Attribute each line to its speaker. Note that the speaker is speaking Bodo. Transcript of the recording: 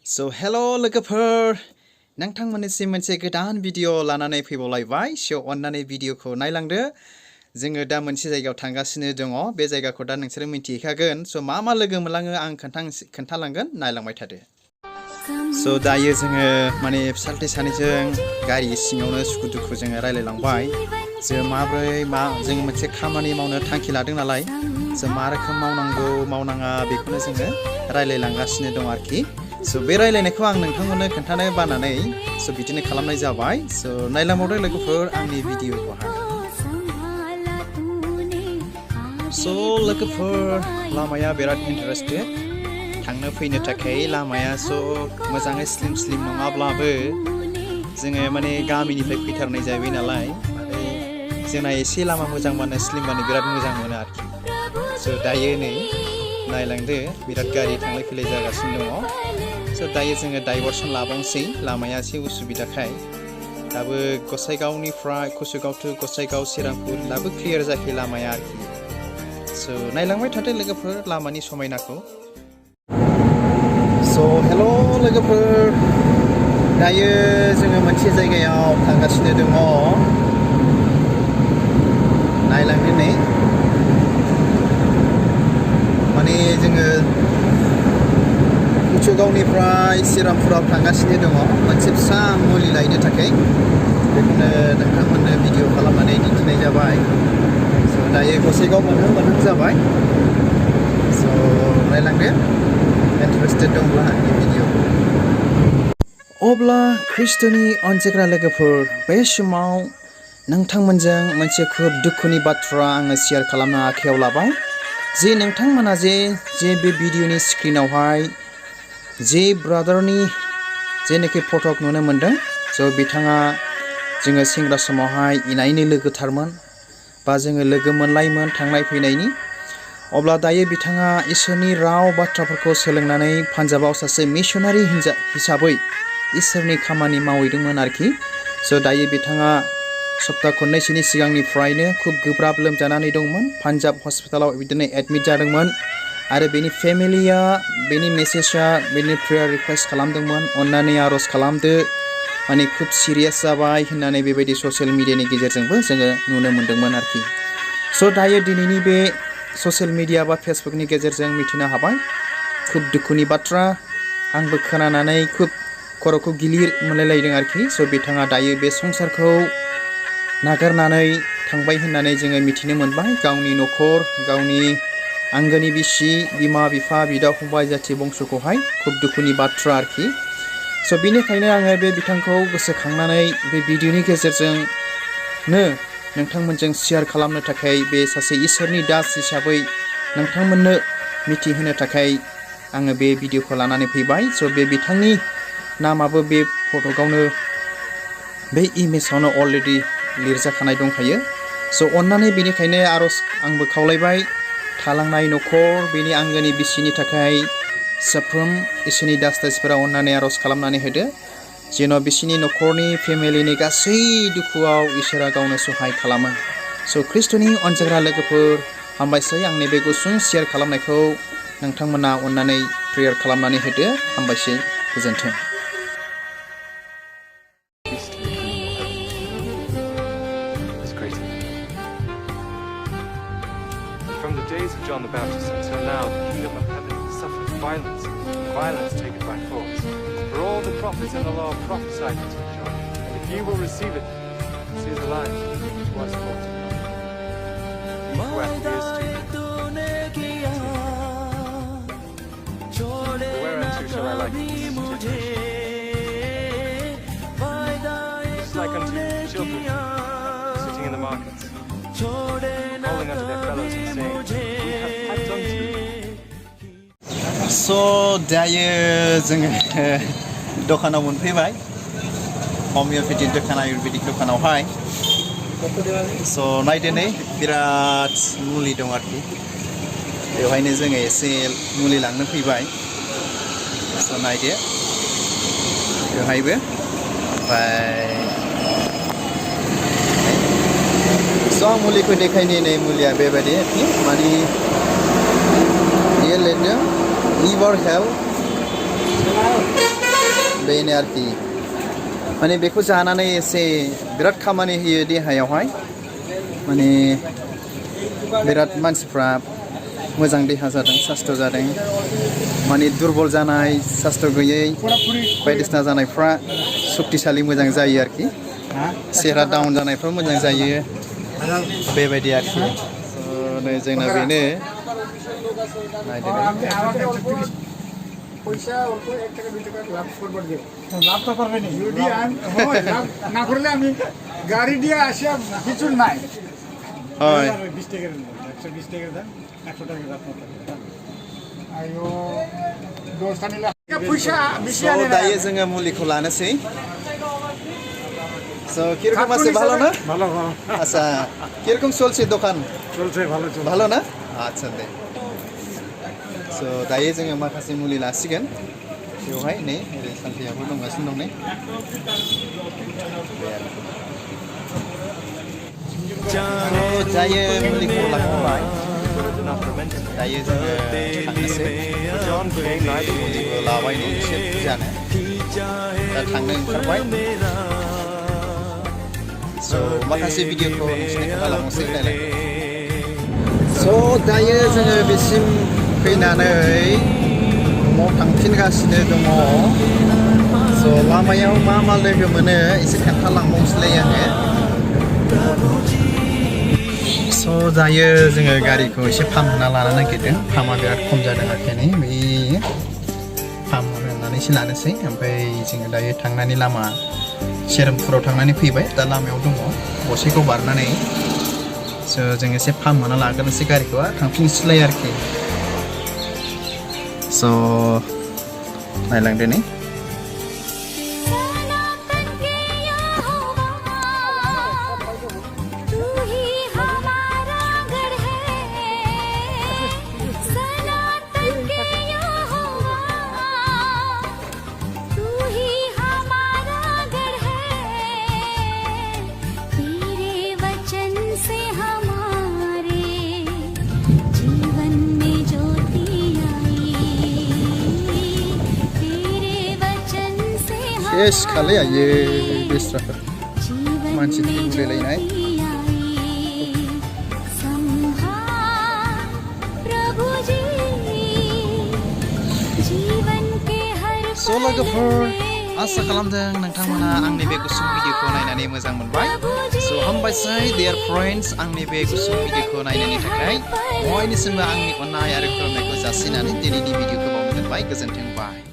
Speaker 1: So hello लोगोफोर नोंथांमोननिसिम मोनसे गोदान भिडिअ लानानै फैबावलायबाय सो अन्नानै भिडिअखौ नायलांदो जोङो दा मोनसे जायगायाव थांगासिनो दङ बे जायगाखौ दा नोंसोरो मिन्थिखागोन सो मा लोगो मोनलाङो आं खोन्थालांगोन नायलांबाय थादो सो दायो जोङो माने फिसालथि सानैजों गारि सिङावनो सुखु दुखु जोङो रायलायलांबाय जों माब्रै जों मोनसे खामानि मावनो थांखि लादों नालाय जों मा रोखोम मावनांगौ मावनाङा बेखौनो जोङो रायलायलांगासिनो दं आरोखि सो बे रायलायनायखौ आं नोंथांमोननो खोन्थानो बानानै सो बिदिनो खालामनाय जाबाय सो नायलांबावदो लोगोफोर आंनि भिडिअखौहाय सो लोगोफोर लामाया बिराद इन्टारेस्टेड थांनो फैनो थाखाय लामाया सो मोजाङै स्लिम नङाब्लाबो जोङो माने गामिनिफ्राय फैथारनाय जाबाय नालाय जोंना एसे लामा मोजांबानो स्लिमबानो बिराद मोजां मोनो आरोखि सो दायो नै नायलांदो बिराद गारि थांलाय फैलाय जागासिनो दङ सो दायो जोङो डाइभारसन लाबावनोसै लामाया एसे उसुबिदाखाय दाबो गसाइगावनिफ्राय कसुगाव टु गसाइगाव श्रीरामपुर दाबो क्लियार जायाखै लामाया आरोखि सो नायलांबाय थादो लोगोफोर लामानि समायनाखौ सो हेलो लोगोफोर दायो जोङो मोनसे जायगायाव थांगासिनो दङ नायलांदो नै माने जोङो कसुगावनिफ्राय श्रीरामपुराव थांगासिनो दङ मोनसे फिसा मुलि लायनो थाखाय बेखौनो नोंथांमोननो भिडिअ खालामनानै दिन्थिनाय जाबाय स' दायो गसाइगाव मोनहां जाबाय स' नायलांदो इन्टारेस्टेड दंब्ला आंनि भिडिअखौ अब्ला ख्रिस्ट'नि अनसायग्रा लोगोफोर बे समाव नोंथांमोनजों मोनसे खोब दुखुनि बाथ्रा आङो शेयार खालामनो आखायाव लाबाय जे नोंथांमोना जे बे भिडिअनि स्क्रिनावहाय जे ब्रादारनि जेनाखि फटक नुनो मोनदों स' बिथाङा जोङो सेंग्रा समावहाय इनायनो लोगोथारमोन बा जोङो लोगो मोनलायोमोन थांनाय फैनायनि अब्ला दायो बिथाङा इसोरनि राव बाथ्राफोरखौ सोलोंनानै पान्जाबाव सासे मिशनारि हिसाबै इसोरनि खामानि मावहैदोंमोन आरोखि स' दायो बिथाङा सप्ता खननैसोनि सिगांनिफ्रायनो खुब गोब्राब लोमजानानै दंमोन पान्जाब हस्पिटालाव बिदिनो एडमिट जादोंमोन आरो बेनि फेमिलिया बेनि मेसेजआ बेनि प्रेयार रिक्वेस्ट खालामदोंमोन अन्नानै आर'ज खालामदो माने खुब सिरियास जाबाय होननानै बेबायदि ससियेल मिडियानि गेजेरजोंबो जोङो नुनो मोन्दोंमोन आरोखि स' दायो दिनैनि बे ससियेल मिडिया बा फेसबुकनि गेजेरजों मिथिनो हाबाय खुब दुखुनि बाथ्रा आंबो खोनानानै खुब खर'खौ गिलिर मोनलायलायदों आरोखि स' बिथाङा दायो बे संसारखौ नागारनानै थांबाय होननानै जोङो मिथिनो मोनबाय गावनि न'खर गावनि आंगोनि बिसि बिमा बिफा बिदा फंबाय जाथि बंस'खौहाय खुब दुखुनि बाथ्रा आरोखि स' बिनिखायनो आङो बे बिथांखौ गोसोखांनानै बे भिडिअनि गेजेरजोंनो नोंथांमोनजों शेयार खालामनो थाखाय बे सासे इसोरनि दास हिसाबै नोंथांमोननो मिथिहोनो थाखाय आङो बे भिडिअखौ लानानै फैबाय स' बे बिथांनि नामाबो बे फटकआवनो बे इमेजावनो अलरेडि लिरजाखानाय दंखायो स' अन्नानै बेनिखायनो आर'ज आंबो खावलायबाय थालांनाय न'खर बेनि आंगोनि बिसिनि थाखाय साफ्रोम इसोरनि दासफोरा अन्नानै आर'ज खालामनानै होदो जेन' बिसिनि न'खरनि फेमिलिनि गासै दुखुआव इसोरा गावनो सहाय खालामो स' ख्रिस्ट'नि अनसायग्रा लोगोफोर हामबायसै आंनि बे गुसुं शेयार खालामनायखौ नोंथांमोना अन्नानै प्रेयार खालामनानै होदो हामबायसै गोजोन्थों
Speaker 2: From the days of John the Baptist until now, the kingdom of heaven suffers violence, and violence taken by force. For all the prophets and the law prophesied until John, and if you will receive it, see the light which was for to come. Who hath ears to hear? Whereunto shall I liken this generation? It is like unto children sitting in the markets, calling unto their fellows and saying, we have had unto you.
Speaker 1: स' दायो जोङो दखानाव मोनफैबाय हमिय'पेथिक दखान आयुर्वेदिक दखानावहाय स' नायदो नै बिराद मुलि दं आरोखि बेवहायनो जोङो एसे मुलि लांनो फैबाय स' नायदो बेवहायबो ओमफ्राय स' आं मुलिखौ देखायनि नै मुलिया बेबायदि माने बेयो लिरदों liver health बेनो आरोखि माने बेखौ जानानै एसे बिराद खामानि होयो देहायावहाय माने बिराद मानसिफ्रा मोजां देहा जादों सास्थ्र जादों माने दुरबल जानाय सास्थ्र गैयै बायदिसिना जानायफ्रा सक्तिशालि मोजां जायो आरोखि सेहरा डाउन जानायफ्रा मोजां जायो बेबायदि आरोखि नै जोंना बेनो
Speaker 3: পয়সা অল্প 1 টাকা 2 টাকা লাভ করবার দেব লাভ তো করবে না যদি লাভ না করলে আমি গাড়ি দিয়ে আসি কিছু নাই হয় 20 টাকা 120 টাকা দেন 100 টাকা লাভ করতে আইও দোস্ত নিলা পয়সা বেশি আনে না
Speaker 1: দাইয়ে जोङो मुलिखौ लानोसै সো কিরকম আছে ভালো না
Speaker 3: ভালো ভালো
Speaker 1: আচ্ছা কিরকম চলছে দোকান
Speaker 3: চলছে ভালো চলছে
Speaker 1: ভালো না আচ্ছা দে So दायो जोङो माखासे मुलि लासिगोन बेवहाय नै ओरै सानथैयाबो दंगासिनो दं नै दायो मुलिखौ लाखांबाय दायो जोङो थांनोसै मुलिबो लाबाय नै एसे बुरजानो दा थांनो ओंखारबाय so माखासे भिडिअखौ नोंसिनो खोन्थालांनोसै नायलाय so दायो जोङो बेसिम फैनानै न'आव थांफिनगासिनो दङ स' लामायाव मा मा लोगो मोनो एसे खोन्थालांबावसैलाय आङो स' दायो जोङो गारिखौ एसे फाहामना लानो नागिरदों फाहामा बिराद खम जादों आरोखि बै फाहामनानै एसे लानोसै ओमफ्राय जोङो दायो थांनानै लामा SriRampurao थांनानै फैबाय दा लामायाव दङ गसेखौ बारनानै स' जों एसे फाहामना लाग्रोनोसै गारिखौ थांफिनसैलाय आरोखि So, नायलांदो नै Yes, kali ya, ye, besra. Mancing tinggal lain, So logofor, asa खालामदों नोंथांमोना आंनि बे गुसुं भिडिअखौ नायनानै मोजां मोनबाय so हामबायसै dear friends आंनि बे गुसुं भिडिअखौ नायनायनि थाखाय बयनिसिमबो आंनि अननाय आरो खुलुमनायखौ जासिनानै दिनैनि भिडिअखौ बावनो दोनबाय गोजोन्थों बाय